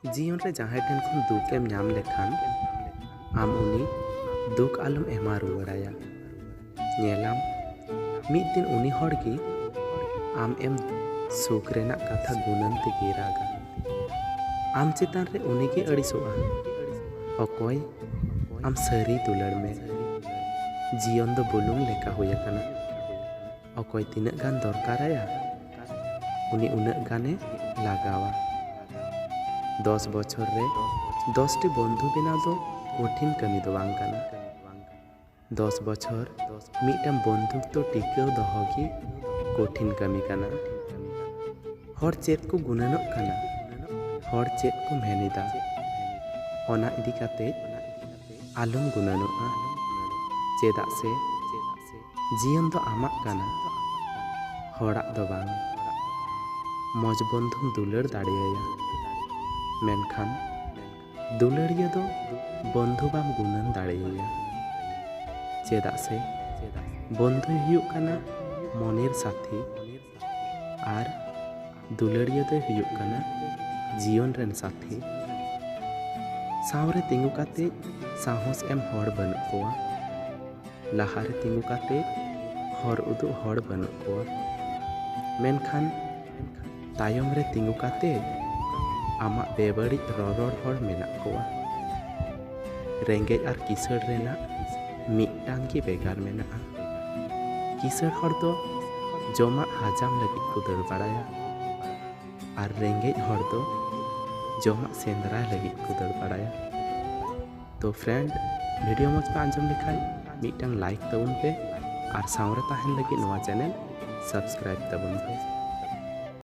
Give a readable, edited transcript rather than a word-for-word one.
जीवन रे जहाँ ठेन खन दुखेम नाम लेखान आम उनी दुख आलम एमा रुवाड़ाया नेलाम मिद दिन उनी हर की आम एम सुख रेना कथा गुनन ते गिरागा आम चितान रे उनी के अड़िसोआ अकोय आम सरी दुलड़ में जीवन दो बुलुंग लेका होया कना अकोय तिनक गान दरकाराया उनी उनक गाने लगावा 10 बछर रे 10 टी बंधु बिना दो कठिन कमी दो बांग काना 10 बछर मिटम बंधुक तो टिकाव दोहोगी कठिन कमी काना हर चेत को गुणनक काना हर चेत को मेहनिदा ओना इदी काते आलम गुणनोआ चेदा से जीवन दो आमाक काना हड़ाक दो बांग मज बंधुम दुलड़ दाड़ेया मेनखान दुलड़िया दो बंधु बाम गुणन दाड़ेया चेदा से बंधु हुयुक काना मनेर साथी आर दुलड़िया दो हुयुक काना जीवन रेन साथी सावरे तिंगु काते साहस एम हड़ बनु कोआ लाहारे तिंगु काते हर उदु हड़ बनु कोआ मेनखान तायम रे तिंगु काते आमा बेबड़ी ररड़ हड़ मेना कोआ रेंगे आर किसड़ रेना मिटांग की बेगार मेना किसड़ हड़ दो जमा हजाम लगी को दर बाड़ाया आर रेंगे हड़ दो जमा सेंद्रा लगी को दर बाड़ाया तो फ्रेंड वीडियो मज पे आंजम लिखाई मिटांग लाइक तबन पे आर सावरे ताहन लगी नवा चैनल सब्सक्राइब तबन पे।